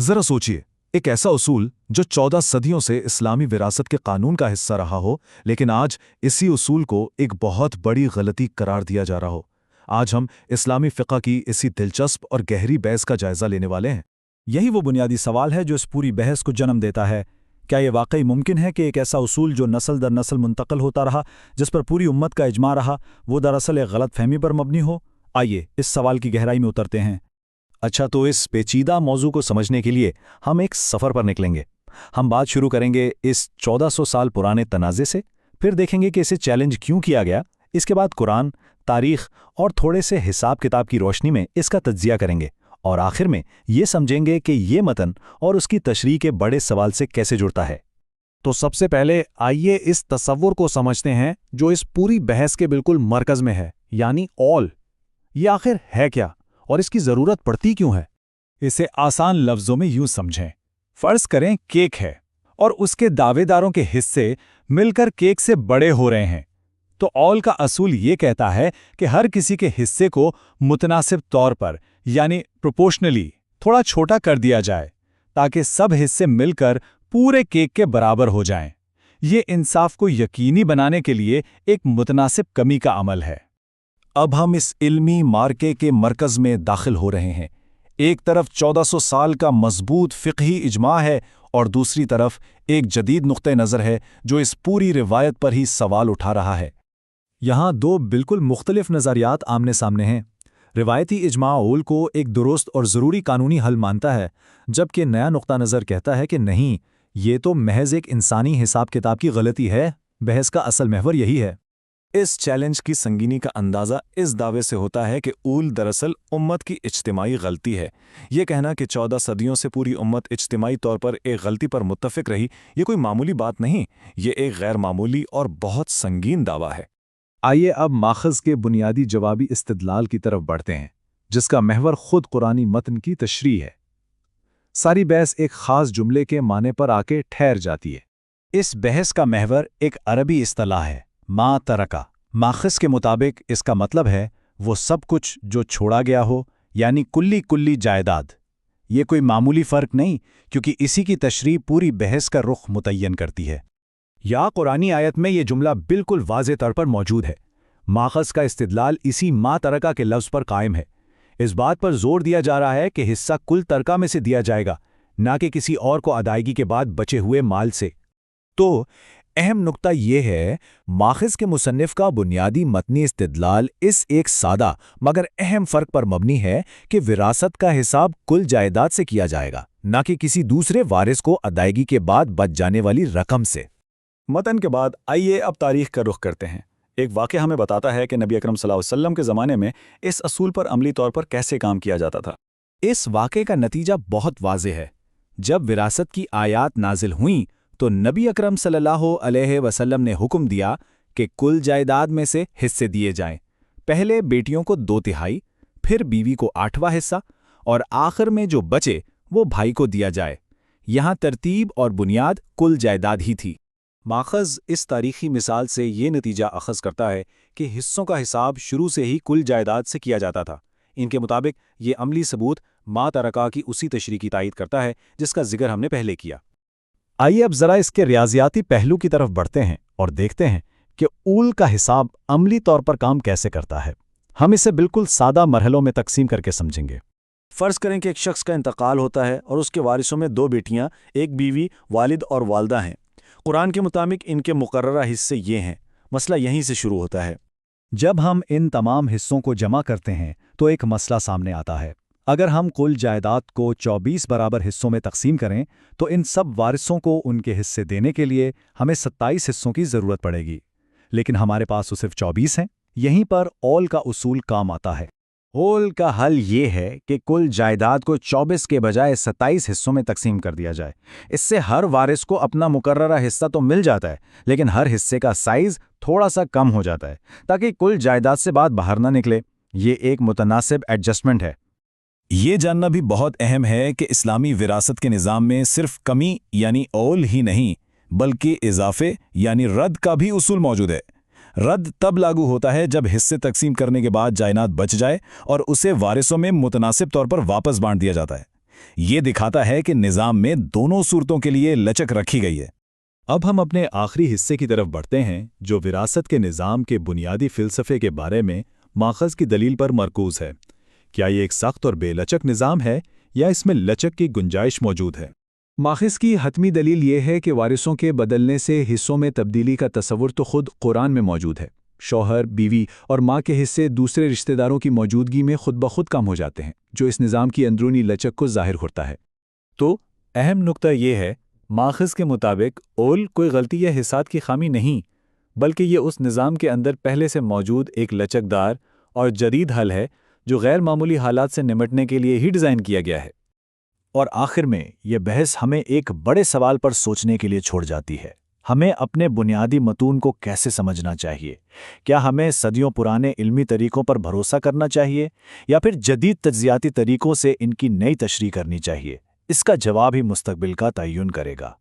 जरा सोचिए, एक ऐसा उसूल जो 14 सदियों से इस्लामी विरासत के कानून का हिस्सा रहा हो, लेकिन आज इसी उसूल को एक बहुत बड़ी गलती करार दिया जा रहा हो। आज हम इस्लामी फ़िक़्ह की इसी दिलचस्प और गहरी बहस का जायज़ा लेने वाले हैं। यही वो बुनियादी सवाल है जो इस पूरी बहस को जन्म देता है। क्या ये वाकई मुमकिन है कि एक ऐसा उसूल जो नस्ल दर नस्ल मुंतकिल होता रहा, जिस पर पूरी उम्मत का इजमा रहा, वो दरअसल एक गलत फहमी पर मबनी हो? आइए इस सवाल की गहराई में उतरते हैं। अच्छा, तो इस पेचीदा मौजू को समझने के लिए हम एक सफ़र पर निकलेंगे। हम बात शुरू करेंगे इस 1400 साल पुराने तनाज़े से, फिर देखेंगे कि इसे चैलेंज क्यों किया गया। इसके बाद कुरान, तारीख़ और थोड़े से हिसाब किताब की रोशनी में इसका तज्ज़िया करेंगे, और आखिर में ये समझेंगे कि ये मतन और उसकी तशरीह के बड़े सवाल से कैसे जुड़ता है। तो सबसे पहले आइए इस तसव्वुर को समझते हैं जो इस पूरी बहस के बिल्कुल मरकज़ में है, यानी ऑल। ये आखिर है क्या और इसकी ज़रूरत पड़ती क्यों है? इसे आसान लफ्ज़ों में यूं समझें। फ़र्ज़ करें केक है और उसके दावेदारों के हिस्से मिलकर केक से बड़े हो रहे हैं। तो ऑल का असूल ये कहता है कि हर किसी के हिस्से को मुतनासिब तौर पर, यानी प्रोपोर्शनली, थोड़ा छोटा कर दिया जाए ताकि सब हिस्से मिलकर पूरे केक के बराबर हो जाएं। ये इंसाफ को यकीनी बनाने के लिए एक मुतनासिब कमी का अमल है। अब हम इस इल्मी मार्के के मरकज़ में दाखिल हो रहे हैं। एक तरफ 1400 साल का मजबूत फ़िक़ही इजमा है और दूसरी तरफ एक जदीद नुक्ते नज़र है जो इस पूरी रिवायत पर ही सवाल उठा रहा है। यहाँ दो बिल्कुल मुख्तलिफ नज़रियात आमने सामने हैं। रिवायती इजमा ओल को एक दुरुस्त और ज़रूरी कानूनी हल मानता है, जबकि नया नुक्ता नज़र कहता है कि नहीं, ये तो महज एक इंसानी हिसाब किताब की गलती है। बहस का असल महवर यही है। इस चैलेंज की संगीनी का अंदाज़ा इस दावे से होता है कि ऊल दरअसल उम्मत की इज्तिमाई गलती है। ये कहना कि 14 सदियों से पूरी उम्मत इज्तिमाई तौर पर एक गलती पर मुत्तफ़िक रही, ये कोई मामूली बात नहीं, ये एक गैर मामूली और बहुत संगीन दावा है। आइए अब माखज़ के बुनियादी जवाबी इस्तिदलाल की तरफ बढ़ते हैं, जिसका महवर खुद कुरानी मतन की तशरीह है। सारी बहस एक ख़ास जुमले के माने पर आके ठहर जाती है। इस बहस का महवर एक अरबी इस्तिलाह है, मा तरका। माखज़ के मुताबिक इसका मतलब है वो सब कुछ जो छोड़ा गया हो, यानी कुल्ली जायदाद। ये कोई मामूली फ़र्क नहीं, क्योंकि इसी की तशरीह पूरी बहस का रुख मुतय्यन करती है। या कुरानी आयत में ये जुमला बिल्कुल वाज़े तौर पर मौजूद है। माखज़ का इस्तिदलाल इसी मा तरका के लफ्ज़ पर कायम है। इस बात पर जोर दिया जा रहा है कि हिस्सा कुल तरका में से दिया जाएगा, ना कि किसी और को अदायगी के बाद बचे हुए माल से। तो अहम नुक्ता ये है, माखज़ के मुसन्निफ़ का बुनियादी मतनी इस्तिदलाल इस एक सादा मगर अहम फ़र्क पर मबनी है कि विरासत का हिसाब कुल जायदाद से किया जाएगा, ना कि किसी दूसरे वारिस को अदायगी के बाद बच जाने वाली रकम से। मतन के बाद आइए अब तारीख़ का रुख करते हैं। एक वाक़या हमें बताता है कि नबी अकरम सल्लल्लाहु अलैहि वसल्लम के ज़माने में इस असूल पर अमली तौर पर कैसे काम किया जाता था। इस वाक़े का नतीजा बहुत वाज़े है। जब विरासत की आयात नाजिल हुईं तो नबी अकरम सल्लल्लाहु अलैहि वसल्लम ने हुक्म दिया कि कुल जायदाद में से हिस्से दिए जाएं। पहले बेटियों को 2/3, फिर बीवी को 8वां हिस्सा, और आखिर में जो बचे वो भाई को दिया जाए। यहाँ तरतीब और बुनियाद कुल जायदाद ही थी। माखज़ इस तारीख़ी मिसाल से ये नतीजा अख़ज़ करता है कि हिस्सों का हिसाब शुरू से ही कुल जायदाद से किया जाता था। इनके मुताबिक ये अमली सबूत मा तरका की उसी तशरीह की तायीद करता है जिसका जिक्र हमने पहले किया। आइए अब ज़रा इसके रियाज़ियाती पहलू की तरफ बढ़ते हैं और देखते हैं कि ऊल का हिसाब अमली तौर पर काम कैसे करता है। हम इसे बिल्कुल सादा मरहलों में तकसीम करके समझेंगे। फ़र्ज़ करें कि एक शख्स का इंतकाल होता है और उसके वारिसों में 2 बेटियां, एक बीवी, वालिद और वालदा हैं। कुरान के मुताबिक इनके मुकर्ररा हिस्से ये हैं। मसला यहीं से शुरू होता है। जब हम इन तमाम हिस्सों को जमा करते हैं तो एक मसला सामने आता है। अगर हम कुल जायदाद को 24 बराबर हिस्सों में तकसीम करें तो इन सब वारिसों को उनके हिस्से देने के लिए हमें 27 हिस्सों की ज़रूरत पड़ेगी, लेकिन हमारे पास तो सिर्फ 24 हैं। यहीं पर ऑल का उसूल काम आता है। ऑल का हल ये है कि कुल जायदाद को 24 के बजाय 27 हिस्सों में तकसीम कर दिया जाए। इससे हर वारिस को अपना मुकर्ररा हिस्सा तो मिल जाता है, लेकिन हर हिस्से का साइज़ थोड़ा सा कम हो जाता है ताकि कुल जायदाद से बात बाहर ना निकले। ये एक मुतनासिब एडजस्टमेंट है। ये जानना भी बहुत अहम है कि इस्लामी विरासत के निज़ाम में सिर्फ कमी यानी औल ही नहीं, बल्कि इजाफे यानी रद्द का भी उसूल मौजूद है। रद्द तब लागू होता है जब हिस्से तकसीम करने के बाद जायदाद बच जाए और उसे वारिसों में मुतनासिब तौर पर वापस बांट दिया जाता है। یہ دکھاتا ہے کہ نظام میں دونوں صورتوں کے لیے لچک رکھی گئی ہے۔ اب ہم اپنے آخری حصے کی طرف بڑھتے ہیں جو وراثت کے نظام کے بنیادی فلسفے کے بارے میں ماخذ کی دلیل پر مرکوز ہے۔ کیا یہ ایک سخت اور بے لچک نظام ہے یا اس میں لچک کی گنجائش موجود ہے؟ ماخذ کی حتمی دلیل یہ ہے کہ وارثوں کے بدلنے سے حصوں میں تبدیلی کا تصور تو خود قرآن میں موجود ہے۔ شوہر، بیوی اور ماں کے حصے دوسرے رشتہ داروں کی موجودگی میں خود بخود کم ہو جاتے ہیں، جو اس نظام کی اندرونی لچک کو ظاہر کرتا ہے۔ تو اہم نقطہ یہ ہے، ماخذ کے مطابق اول کوئی غلطی یا حساب کی خامی نہیں، بلکہ یہ اس نظام کے اندر پہلے سے موجود ایک لچکدار اور جدید حل ہے جو غیر معمولی حالات سے نمٹنے کے لیے ہی ڈیزائن کیا گیا ہے۔ اور آخر میں یہ بحث ہمیں ایک بڑے سوال پر سوچنے کے لیے چھوڑ جاتی ہے۔ ہمیں اپنے بنیادی متون کو کیسے سمجھنا چاہیے؟ کیا ہمیں صدیوں پرانے علمی طریقوں پر بھروسہ کرنا چاہیے یا پھر جدید تجزیاتی طریقوں سے ان کی نئی تشریح کرنی چاہیے؟ اس کا جواب ہی مستقبل کا تعین کرے گا۔